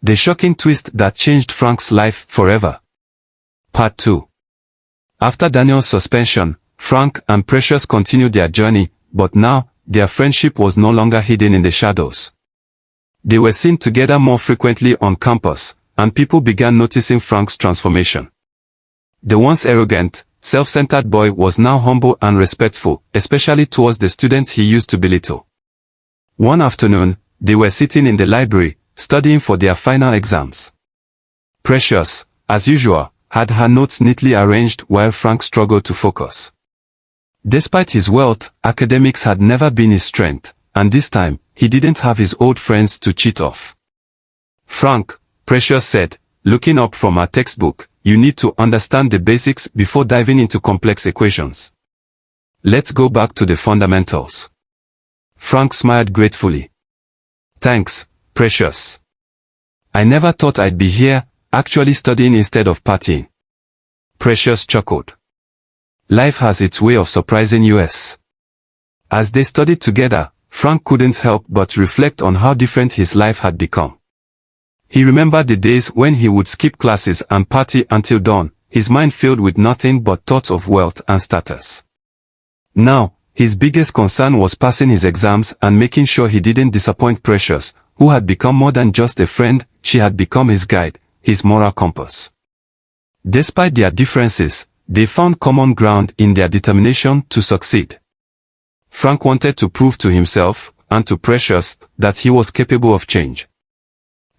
The shocking twist that changed Frank's life forever. Part 2. After Daniel's suspension, Frank and Precious continued their journey, but now, their friendship was no longer hidden in the shadows. They were seen together more frequently on campus, and people began noticing Frank's transformation. The once arrogant, self-centered boy was now humble and respectful, especially towards the students he used to belittle. One afternoon, they were sitting in the library, studying for their final exams. Precious, as usual, had her notes neatly arranged while Frank struggled to focus. Despite his wealth, academics had never been his strength, and this time, he didn't have his old friends to cheat off. "Frank," Precious said, looking up from her textbook, "you need to understand the basics before diving into complex equations. Let's go back to the fundamentals." Frank smiled gratefully. "Thanks, Precious. I never thought I'd be here, actually studying instead of partying." Precious chuckled. Life has its way of surprising us. As they studied together, Frank couldn't help but reflect on how different his life had become. He remembered the days when he would skip classes and party until dawn, his mind filled with nothing but thoughts of wealth and status. Now, his biggest concern was passing his exams and making sure he didn't disappoint Precious, who had become more than just a friend. She had become his guide, his moral compass. Despite their differences, they found common ground in their determination to succeed. Frank wanted to prove to himself, and to Precious, that he was capable of change.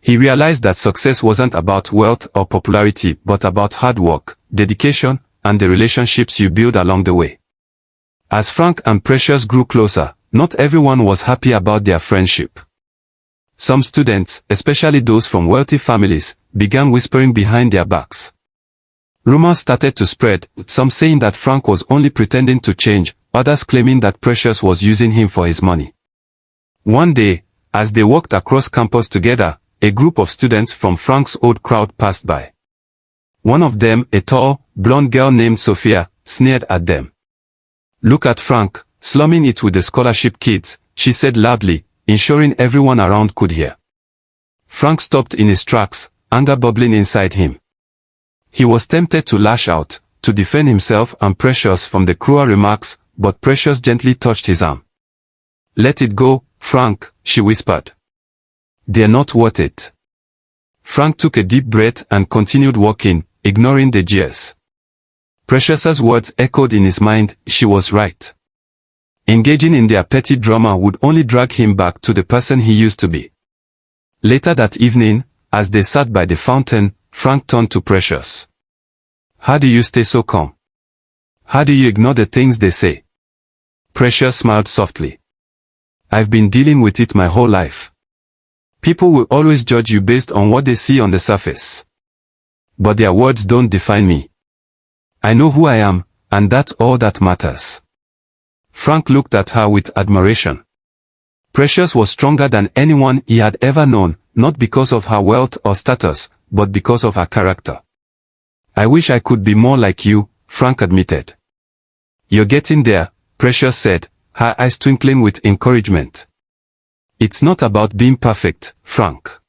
He realized that success wasn't about wealth or popularity but about hard work, dedication, and the relationships you build along the way. As Frank and Precious grew closer, not everyone was happy about their friendship. Some students, especially those from wealthy families, began whispering behind their backs. Rumors started to spread, some saying that Frank was only pretending to change, others claiming that Precious was using him for his money. One day, as they walked across campus together, a group of students from Frank's old crowd passed by. One of them, a tall, blonde girl named Sophia, sneered at them. "Look at Frank, slumming it with the scholarship kids," she said loudly, ensuring everyone around could hear. Frank stopped in his tracks, anger bubbling inside him. He was tempted to lash out, to defend himself and Precious from the cruel remarks, but Precious gently touched his arm. "Let it go, Frank," she whispered. "They're not worth it." Frank took a deep breath and continued walking, ignoring the jeers. Precious's words echoed in his mind. She was right. Engaging in their petty drama would only drag him back to the person he used to be. Later that evening, as they sat by the fountain, Frank turned to Precious. "How do you stay so calm? How do you ignore the things they say?" Precious smiled softly. "I've been dealing with it my whole life. People will always judge you based on what they see on the surface. But their words don't define me. I know who I am, and that's all that matters." Frank looked at her with admiration. Precious was stronger than anyone he had ever known, not because of her wealth or status, but because of her character. "I wish I could be more like you," Frank admitted. "You're getting there," Precious said, her eyes twinkling with encouragement. "It's not about being perfect, Frank.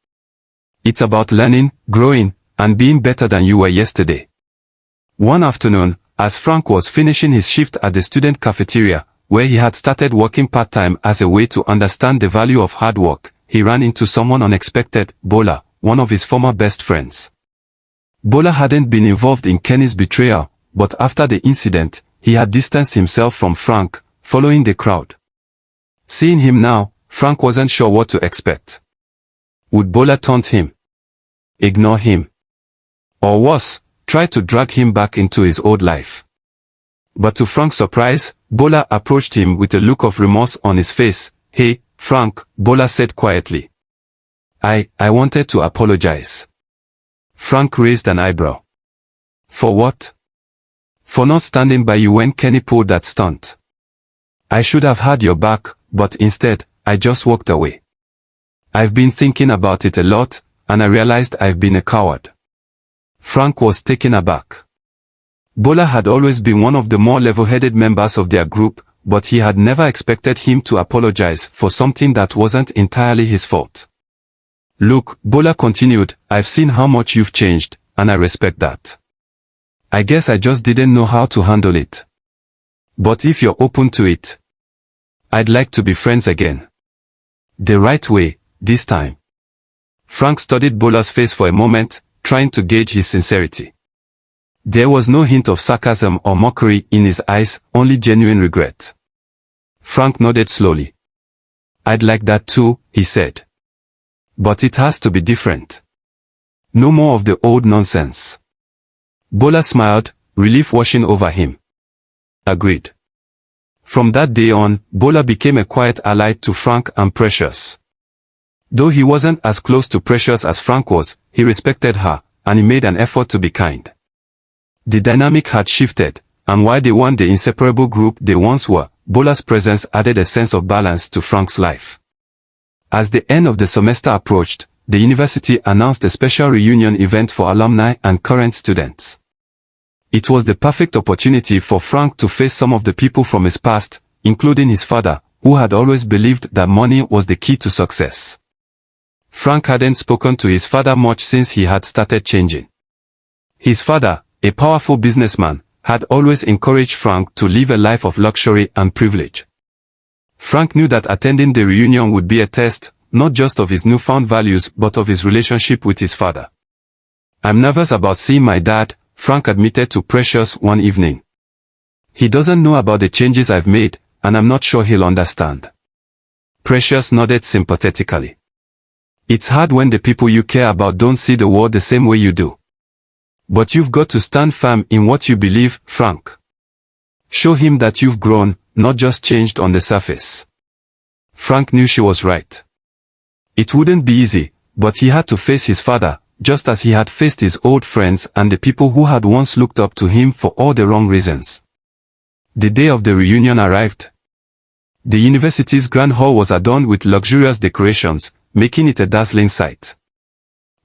It's about learning, growing, and being better than you were yesterday." One afternoon, as Frank was finishing his shift at the student cafeteria, where he had started working part-time as a way to understand the value of hard work, he ran into someone unexpected, Bola, one of his former best friends. Bola hadn't been involved in Kenny's betrayal, but after the incident, he had distanced himself from Frank, following the crowd. Seeing him now, Frank wasn't sure what to expect. Would Bola taunt him? Ignore him? Or worse, try to drag him back into his old life? But to Frank's surprise, Bola approached him with a look of remorse on his face. "Hey, Frank," Bola said quietly. I wanted to apologize." Frank raised an eyebrow. "For what?" "For not standing by you when Kenny pulled that stunt. I should have had your back, but instead, I just walked away. I've been thinking about it a lot, and I realized I've been a coward." Frank was taken aback. Bola had always been one of the more level-headed members of their group, but he had never expected him to apologize for something that wasn't entirely his fault. Look, Bola continued, I've seen how much you've changed, and I respect that. I guess I just didn't know how to handle it. But if you're open to it, I'd like to be friends again. The right way, this time. Frank studied Bola's face for a moment, trying to gauge his sincerity. There was no hint of sarcasm or mockery in his eyes, only genuine regret. Frank nodded slowly. I'd like that too, he said. But it has to be different. No more of the old nonsense. Bola smiled, relief washing over him. Agreed. From that day on, Bola became a quiet ally to Frank and Precious. Though he wasn't as close to Precious as Frank was, he respected her, and he made an effort to be kind. The dynamic had shifted, and while they weren't the inseparable group they once were, Bola's presence added a sense of balance to Frank's life. As the end of the semester approached, the university announced a special reunion event for alumni and current students. It was the perfect opportunity for Frank to face some of the people from his past, including his father, who had always believed that money was the key to success. Frank hadn't spoken to his father much since he had started changing. His father, a powerful businessman, had always encouraged Frank to live a life of luxury and privilege. Frank knew that attending the reunion would be a test, not just of his newfound values but of his relationship with his father. I'm nervous about seeing my dad, Frank admitted to Precious one evening. He doesn't know about the changes I've made, and I'm not sure he'll understand. Precious nodded sympathetically. It's hard when the people you care about don't see the world the same way you do. But you've got to stand firm in what you believe, Frank. Show him that you've grown, not just changed on the surface. Frank knew she was right. It wouldn't be easy, but he had to face his father, just as he had faced his old friends and the people who had once looked up to him for all the wrong reasons. The day of the reunion arrived. The university's grand hall was adorned with luxurious decorations, making it a dazzling sight.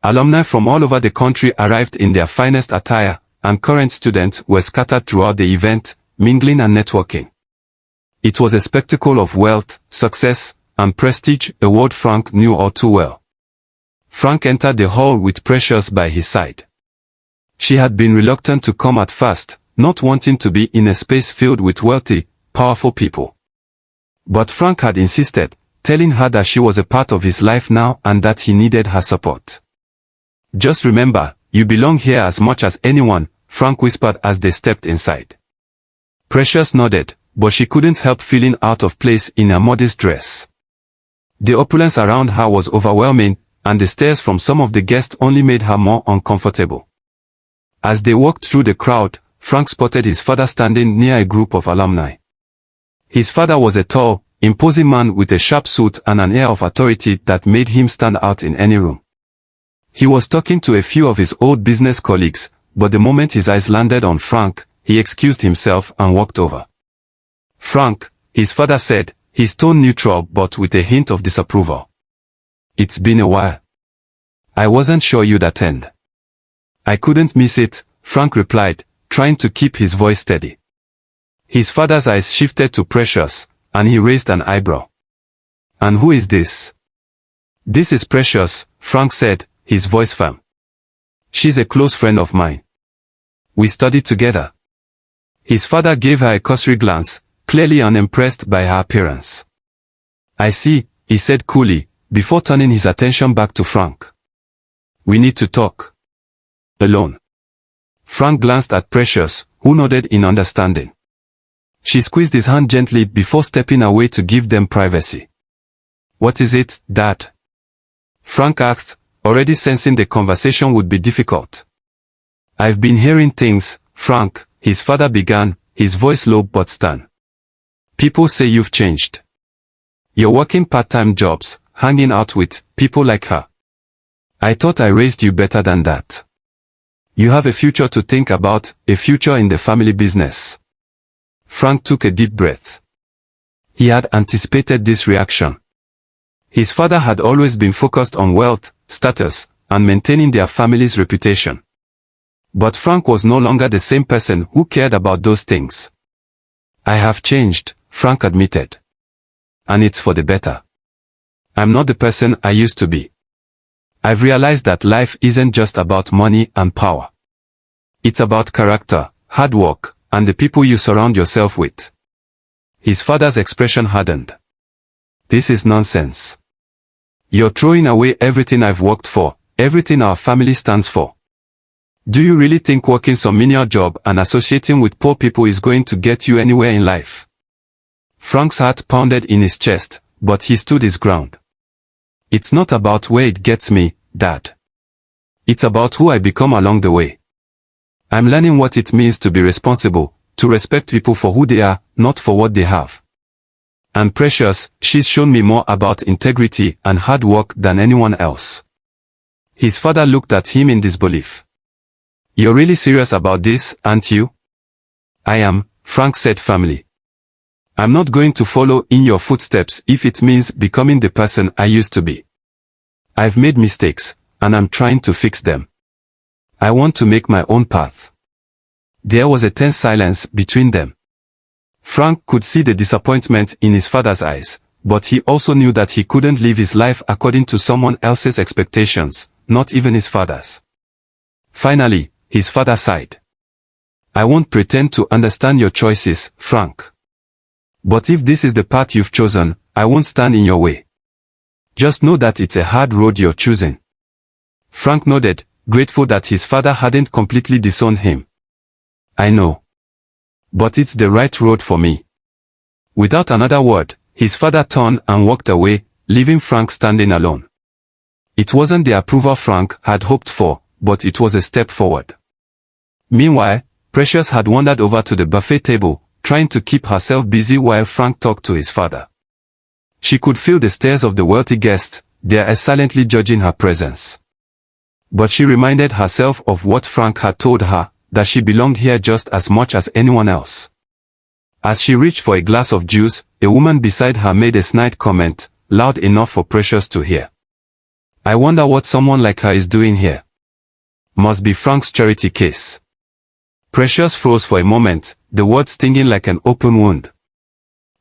Alumni from all over the country arrived in their finest attire, and current students were scattered throughout the event, mingling and networking. It was a spectacle of wealth, success, and prestige, a word Frank knew all too well. Frank entered the hall with Precious by his side. She had been reluctant to come at first, not wanting to be in a space filled with wealthy, powerful people. But Frank had insisted, telling her that she was a part of his life now and that he needed her support. Just remember, you belong here as much as anyone, Frank whispered as they stepped inside. Precious nodded, but she couldn't help feeling out of place in her modest dress. The opulence around her was overwhelming, and the stares from some of the guests only made her more uncomfortable. As they walked through the crowd, Frank spotted his father standing near a group of alumni. His father was a tall, imposing man with a sharp suit and an air of authority that made him stand out in any room. He was talking to a few of his old business colleagues, but the moment his eyes landed on Frank, he excused himself and walked over. Frank, his father said, his tone neutral but with a hint of disapproval. It's been a while. I wasn't sure you'd attend. I couldn't miss it, Frank replied, trying to keep his voice steady. His father's eyes shifted to Precious, and he raised an eyebrow. And who is this? This is Precious, Frank said, his voice firm. She's a close friend of mine. We studied together. His father gave her a cursory glance, clearly unimpressed by her appearance. I see, he said coolly, before turning his attention back to Frank. We need to talk. Alone. Frank glanced at Precious, who nodded in understanding. She squeezed his hand gently before stepping away to give them privacy. What is it, Dad? Frank asked, already sensing the conversation would be difficult. I've been hearing things, Frank, his father began, his voice low but stern. People say you've changed. You're working part-time jobs, hanging out with people like her. I thought I raised you better than that. You have a future to think about, a future in the family business. Frank took a deep breath. He had anticipated this reaction. His father had always been focused on wealth, status, and maintaining their family's reputation. But Frank was no longer the same person who cared about those things. I have changed, Frank admitted. And it's for the better. I'm not the person I used to be. I've realized that life isn't just about money and power. It's about character, hard work, and the people you surround yourself with. His father's expression hardened. This is nonsense. You're throwing away everything I've worked for, everything our family stands for. Do you really think working some menial job and associating with poor people is going to get you anywhere in life? Frank's heart pounded in his chest, but he stood his ground. It's not about where it gets me, Dad. It's about who I become along the way. I'm learning what it means to be responsible, to respect people for who they are, not for what they have. And Precious, she's shown me more about integrity and hard work than anyone else. His father looked at him in disbelief. You're really serious about this, aren't you? I am, Frank said firmly. I'm not going to follow in your footsteps if it means becoming the person I used to be. I've made mistakes, and I'm trying to fix them. I want to make my own path. There was a tense silence between them. Frank could see the disappointment in his father's eyes, but he also knew that he couldn't live his life according to someone else's expectations, not even his father's. Finally, his father sighed. I won't pretend to understand your choices, Frank. But if this is the path you've chosen, I won't stand in your way. Just know that it's a hard road you're choosing. Frank nodded, grateful that his father hadn't completely disowned him. I know. But it's the right road for me. Without another word, his father turned and walked away, leaving Frank standing alone. It wasn't the approval Frank had hoped for, but it was a step forward. Meanwhile, Precious had wandered over to the buffet table, trying to keep herself busy while Frank talked to his father. She could feel the stares of the wealthy guests, there silently judging her presence. But she reminded herself of what Frank had told her, that she belonged here just as much as anyone else. As she reached for a glass of juice, a woman beside her made a snide comment, loud enough for Precious to hear. I wonder what someone like her is doing here. Must be Frank's charity case. Precious froze for a moment, the words stinging like an open wound.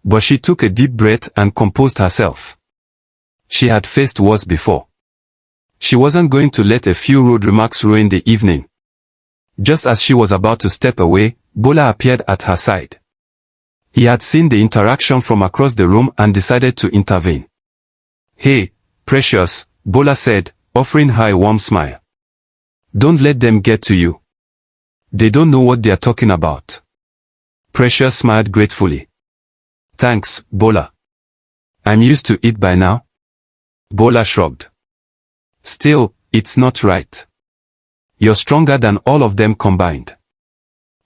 But she took a deep breath and composed herself. She had faced worse before. She wasn't going to let a few rude remarks ruin the evening. Just as she was about to step away, Bola appeared at her side. He had seen the interaction from across the room and decided to intervene. Hey, Precious, Bola said, offering her a warm smile. Don't let them get to you. They don't know what they are talking about. Precious smiled gratefully. Thanks, Bola. I'm used to it by now. Bola shrugged. Still, it's not right. You're stronger than all of them combined.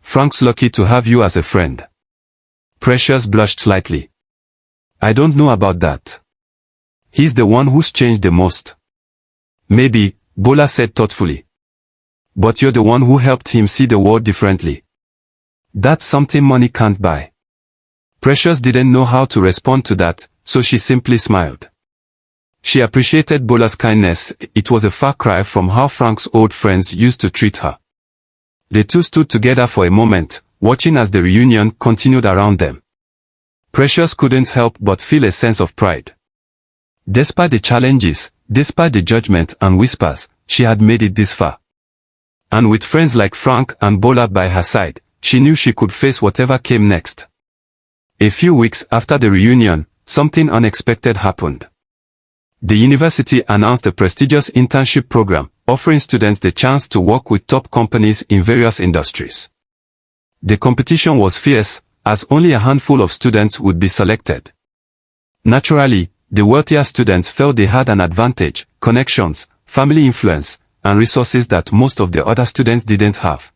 Frank's lucky to have you as a friend. Precious blushed slightly. I don't know about that. He's the one who's changed the most. Maybe, Bola said thoughtfully. But you're the one who helped him see the world differently. That's something money can't buy. Precious didn't know how to respond to that, so she simply smiled. She appreciated Bola's kindness. It was a far cry from how Frank's old friends used to treat her. The two stood together for a moment, watching as the reunion continued around them. Precious couldn't help but feel a sense of pride. Despite the challenges, despite the judgment and whispers, she had made it this far. And with friends like Frank and Bola by her side, she knew she could face whatever came next. A few weeks after the reunion, something unexpected happened. The university announced a prestigious internship program, offering students the chance to work with top companies in various industries. The competition was fierce, as only a handful of students would be selected. Naturally, the wealthier students felt they had an advantage, connections, family influence, and resources that most of the other students didn't have.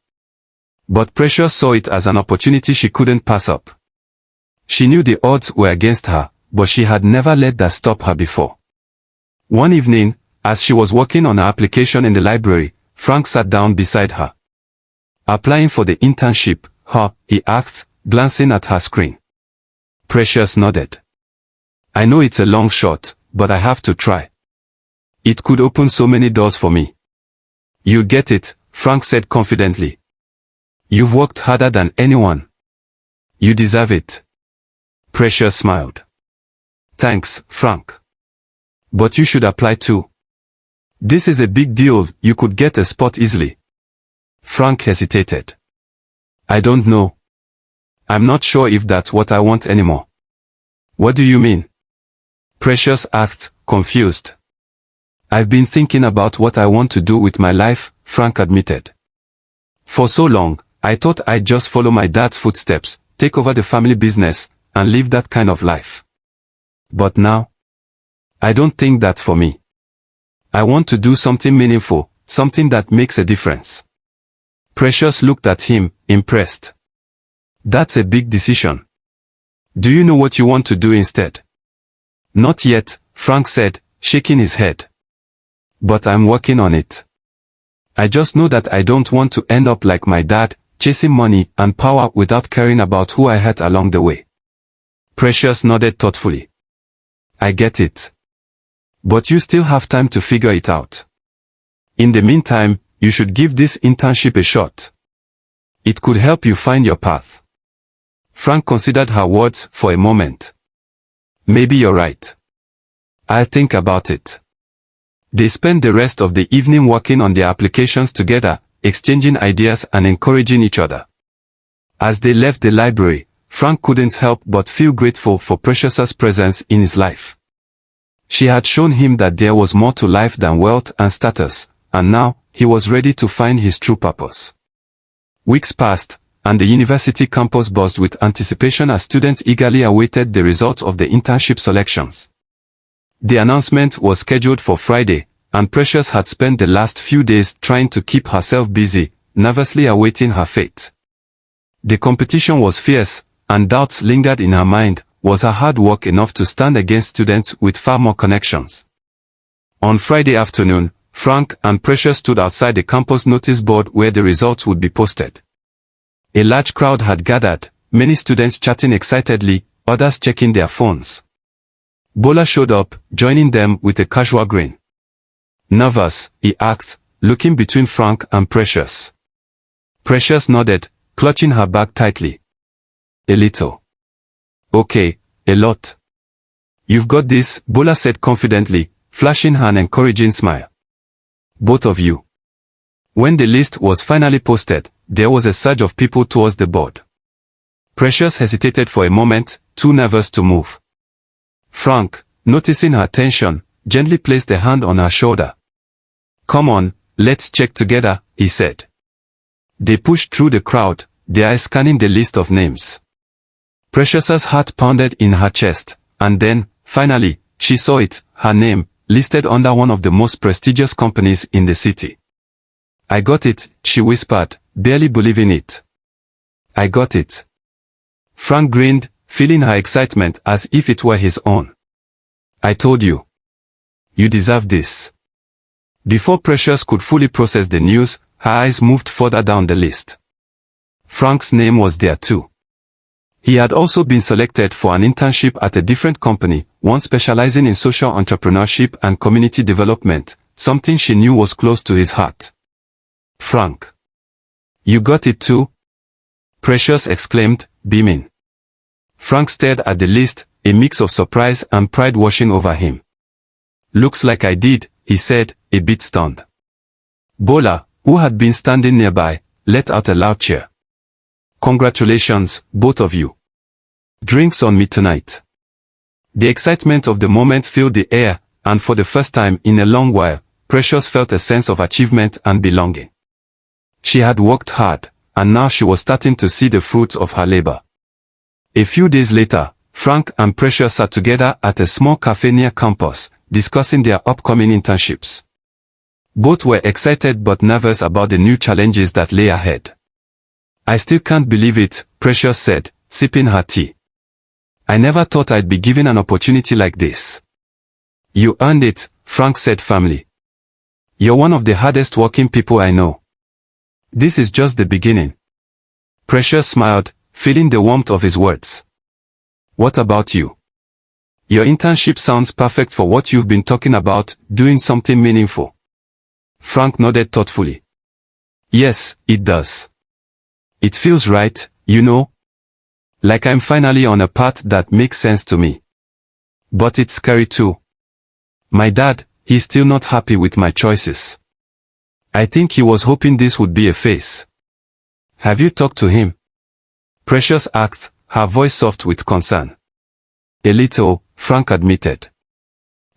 But Precious saw it as an opportunity she couldn't pass up. She knew the odds were against her, but she had never let that stop her before. One evening, as she was working on her application in the library, Frank sat down beside her. Applying for the internship, huh? He asked, glancing at her screen. Precious nodded. I know it's a long shot, but I have to try. It could open so many doors for me. You'll get it, Frank said confidently. You've worked harder than anyone. You deserve it. Precious smiled. Thanks, Frank. But you should apply too. This is a big deal, you could get a spot easily. Frank hesitated. I don't know. I'm not sure if that's what I want anymore. What do you mean? Precious asked, confused. I've been thinking about what I want to do with my life, Frank admitted. For so long, I thought I'd just follow my dad's footsteps, take over the family business, and live that kind of life. But now, I don't think that's for me. I want to do something meaningful, something that makes a difference. Precious looked at him, impressed. That's a big decision. Do you know what you want to do instead? Not yet, Frank said, shaking his head. But I'm working on it. I just know that I don't want to end up like my dad, chasing money and power without caring about who I hurt along the way. Precious nodded thoughtfully. I get it. But you still have time to figure it out. In the meantime, you should give this internship a shot. It could help you find your path. Frank considered her words for a moment. Maybe you're right. I'll think about it. They spent the rest of the evening working on their applications together, exchanging ideas and encouraging each other. As they left the library, Frank couldn't help but feel grateful for Precious's presence in his life. She had shown him that there was more to life than wealth and status, and now, he was ready to find his true purpose. Weeks passed, and the university campus buzzed with anticipation as students eagerly awaited the results of the internship selections. The announcement was scheduled for Friday, and Precious had spent the last few days trying to keep herself busy, nervously awaiting her fate. The competition was fierce, and doubts lingered in her mind. Was her hard work enough to stand against students with far more connections? On Friday afternoon, Frank and Precious stood outside the campus notice board where the results would be posted. A large crowd had gathered, many students chatting excitedly, others checking their phones. Bola showed up, joining them with a casual grin. Nervous, he asked, looking between Frank and Precious. Precious nodded, clutching her bag tightly. A little. Okay, a lot. You've got this, Bola said confidently, flashing her an encouraging smile. Both of you. When the list was finally posted, there was a surge of people towards the board. Precious hesitated for a moment, too nervous to move. Frank, noticing her tension, gently placed a hand on her shoulder. Come on, let's check together, he said. They pushed through the crowd, their eyes scanning the list of names. Precious's heart pounded in her chest, and then, finally, she saw it, her name, listed under one of the most prestigious companies in the city. I got it, she whispered, barely believing it. I got it. Frank grinned, feeling her excitement as if it were his own. I told you. You deserve this. Before Precious could fully process the news, her eyes moved further down the list. Frank's name was there too. He had also been selected for an internship at a different company, one specializing in social entrepreneurship and community development, something she knew was close to his heart. Frank. You got it too? Precious exclaimed, beaming. Frank stared at the list, a mix of surprise and pride washing over him. Looks like I did, he said, a bit stunned. Bola, who had been standing nearby, let out a loud cheer. Congratulations, both of you. Drinks on me tonight. The excitement of the moment filled the air, and for the first time in a long while, Precious felt a sense of achievement and belonging. She had worked hard, and now she was starting to see the fruits of her labor. A few days later, Frank and Precious sat together at a small cafe near campus, discussing their upcoming internships. Both were excited but nervous about the new challenges that lay ahead. I still can't believe it, Precious said, sipping her tea. I never thought I'd be given an opportunity like this. You earned it, Frank said firmly. You're one of the hardest working people I know. This is just the beginning. Precious smiled, feeling the warmth of his words. What about you? Your internship sounds perfect for what you've been talking about, doing something meaningful. Frank nodded thoughtfully. Yes, it does. It feels right, you know? Like I'm finally on a path that makes sense to me. But it's scary too. My dad, He's still not happy with my choices. I think he was hoping this would be a phase. Have you talked to him? Precious asked, her voice soft with concern. A little, Frank admitted.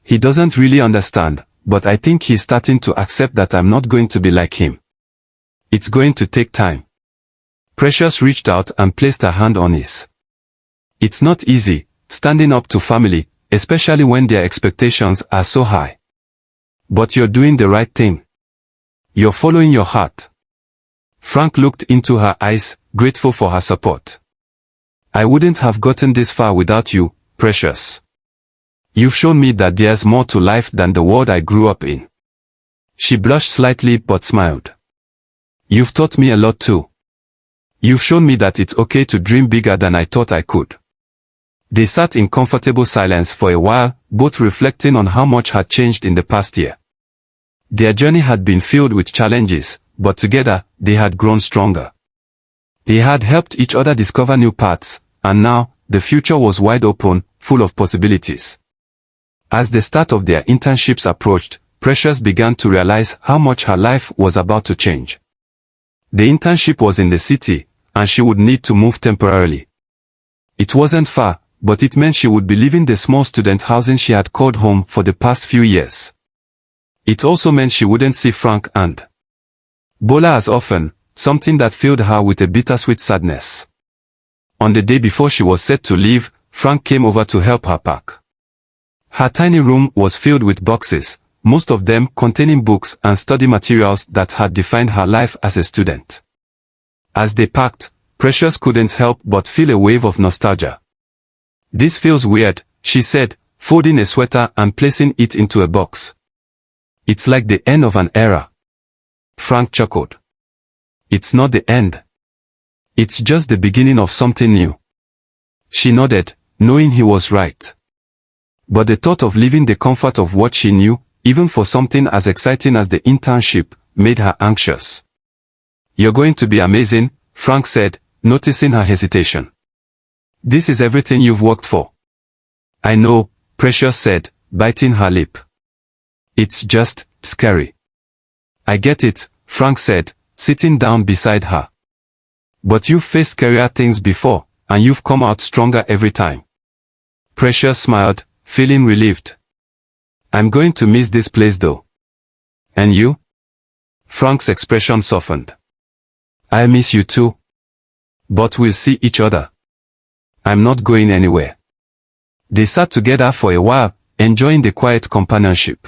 He doesn't really understand, but I think he's starting to accept that I'm not going to be like him. It's going to take time. Precious reached out and placed her hand on his. It's not easy, standing up to family, especially when their expectations are so high. But you're doing the right thing. You're following your heart. Frank looked into her eyes, grateful for her support. I wouldn't have gotten this far without you, Precious. You've shown me that there's more to life than the world I grew up in. She blushed slightly but smiled. You've taught me a lot too. You've shown me that it's okay to dream bigger than I thought I could. They sat in comfortable silence for a while, both reflecting on how much had changed in the past year. Their journey had been filled with challenges, but together, they had grown stronger. They had helped each other discover new paths, and now, the future was wide open, full of possibilities. As the start of their internships approached, Precious began to realize how much her life was about to change. The internship was in the city, and she would need to move temporarily. It wasn't far, but it meant she would be leaving the small student housing she had called home for the past few years. It also meant she wouldn't see Frank and Bola as often, something that filled her with a bittersweet sadness. On the day before she was set to leave, Frank came over to help her pack. Her tiny room was filled with boxes, most of them containing books and study materials that had defined her life as a student. As they packed, Precious couldn't help but feel a wave of nostalgia. This feels weird, she said, folding a sweater and placing it into a box. It's like the end of an era. Frank chuckled. It's not the end. It's just the beginning of something new. She nodded, knowing he was right. But the thought of leaving the comfort of what she knew, even for something as exciting as the internship, made her anxious. You're going to be amazing, Frank said, noticing her hesitation. This is everything you've worked for. I know, Precious said, biting her lip. It's just scary. I get it, Frank said, sitting down beside her. But you've faced scarier things before, and you've come out stronger every time. Precious smiled, feeling relieved. I'm going to miss this place though. And you? Frank's expression softened. I miss you too. But we'll see each other. I'm not going anywhere. They sat together for a while, enjoying the quiet companionship.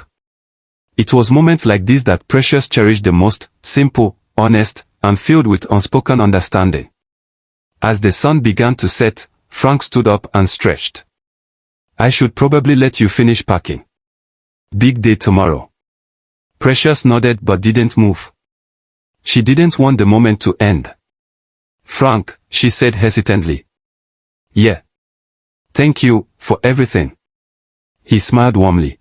It was moments like these that Precious cherished the most, simple, honest, and filled with unspoken understanding. As the sun began to set, Frank stood up and stretched. I should probably let you finish packing. Big day tomorrow. Precious nodded but didn't move. She didn't want the moment to end. Frank, she said hesitantly. Yeah. Thank you, for everything. He smiled warmly.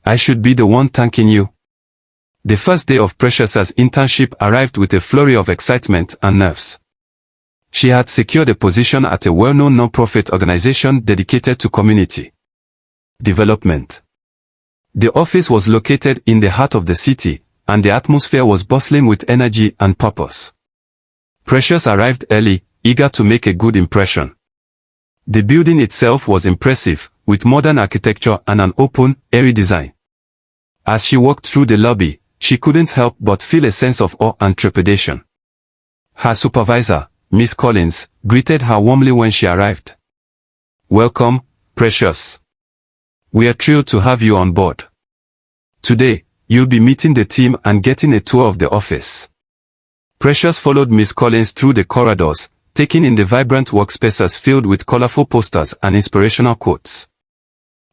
I should be the one thanking you. The first day of Precious's internship arrived with a flurry of excitement and nerves. She had secured a position at a well-known non-profit organization dedicated to community development. The office was located in the heart of the city, and the atmosphere was bustling with energy and purpose. Precious arrived early, eager to make a good impression. The building itself was impressive, with modern architecture and an open, airy design. As she walked through the lobby, she couldn't help but feel a sense of awe and trepidation. Her supervisor, Miss Collins, greeted her warmly when she arrived. Welcome, Precious. We are thrilled to have you on board. Today, you'll be meeting the team and getting a tour of the office. Precious followed Miss Collins through the corridors, taking in the vibrant workspaces filled with colorful posters and inspirational quotes.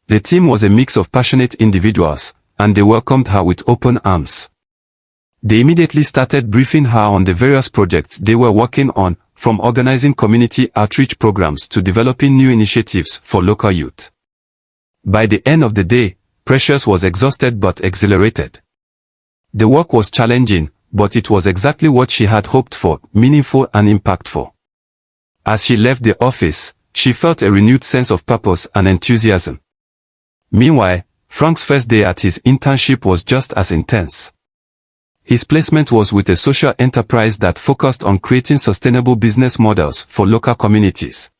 The team was a mix of passionate individuals, and they welcomed her with open arms. They immediately started briefing her on the various projects they were working on, from organizing community outreach programs to developing new initiatives for local youth. By the end of the day, Precious was exhausted but exhilarated. The work was challenging, but it was exactly what she had hoped for, meaningful and impactful. As she left the office, she felt a renewed sense of purpose and enthusiasm. Meanwhile, Frank's first day at his internship was just as intense. His placement was with a social enterprise that focused on creating sustainable business models for local communities.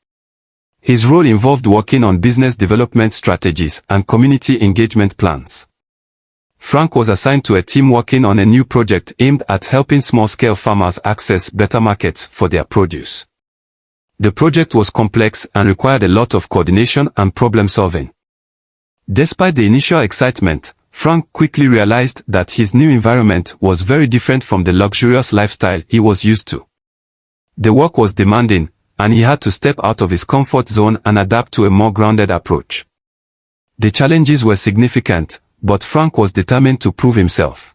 His role involved working on business development strategies and community engagement plans. Frank was assigned to a team working on a new project aimed at helping small-scale farmers access better markets for their produce. The project was complex and required a lot of coordination and problem-solving. Despite the initial excitement, Frank quickly realized that his new environment was very different from the luxurious lifestyle he was used to. The work was demanding, and he had to step out of his comfort zone and adapt to a more grounded approach. The challenges were significant, but Frank was determined to prove himself.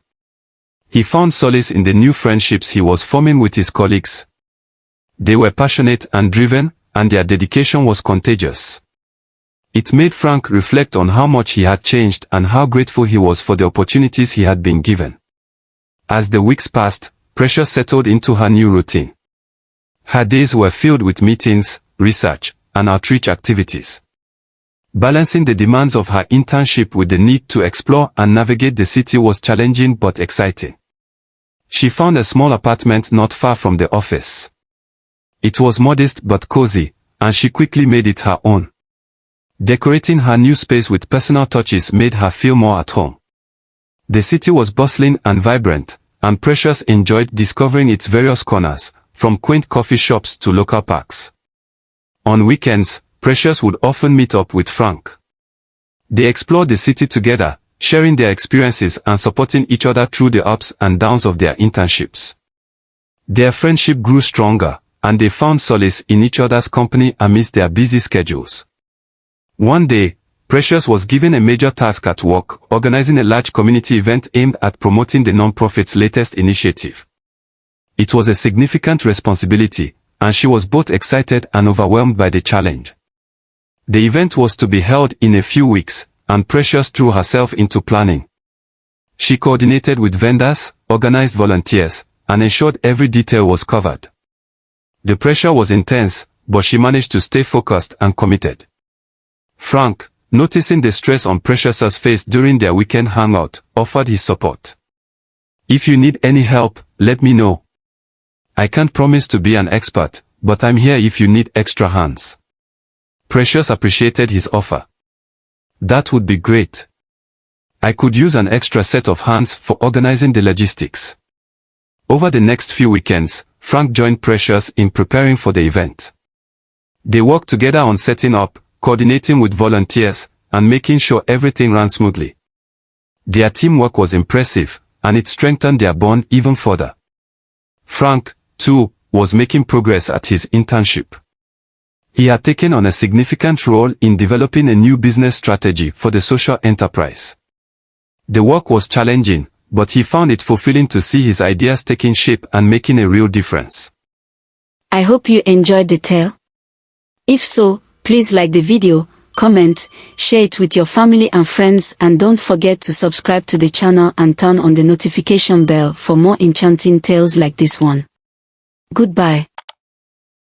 He found solace in the new friendships he was forming with his colleagues. They were passionate and driven, and their dedication was contagious. It made Frank reflect on how much he had changed and how grateful he was for the opportunities he had been given. As the weeks passed, Precious settled into her new routine. Her days were filled with meetings, research, and outreach activities. Balancing the demands of her internship with the need to explore and navigate the city was challenging but exciting. She found a small apartment not far from the office. It was modest but cozy, and she quickly made it her own. Decorating her new space with personal touches made her feel more at home. The city was bustling and vibrant, and Precious enjoyed discovering its various corners, from quaint coffee shops to local parks. On weekends, Precious would often meet up with Frank. They explored the city together, sharing their experiences and supporting each other through the ups and downs of their internships. Their friendship grew stronger, and they found solace in each other's company amidst their busy schedules. One day, Precious was given a major task at work, organizing a large community event aimed at promoting the non-profit's latest initiative. It was a significant responsibility, and she was both excited and overwhelmed by the challenge. The event was to be held in a few weeks, and Precious threw herself into planning. She coordinated with vendors, organized volunteers, and ensured every detail was covered. The pressure was intense, but she managed to stay focused and committed. Frank, noticing the stress on Precious's face during their weekend hangout, offered his support. "If you need any help, let me know. I can't promise to be an expert, but I'm here if you need extra hands." Precious appreciated his offer. "That would be great. I could use an extra set of hands for organizing the logistics." Over the next few weekends, Frank joined Precious in preparing for the event. They worked together on setting up, coordinating with volunteers, and making sure everything ran smoothly. Their teamwork was impressive, and it strengthened their bond even further. Frank, too, was making progress at his internship. He had taken on a significant role in developing a new business strategy for the social enterprise. The work was challenging, but he found it fulfilling to see his ideas taking shape and making a real difference. I hope you enjoyed the tale. If so, please like the video, comment, share it with your family and friends, and don't forget to subscribe to the channel and turn on the notification bell for more enchanting tales like this one. Goodbye.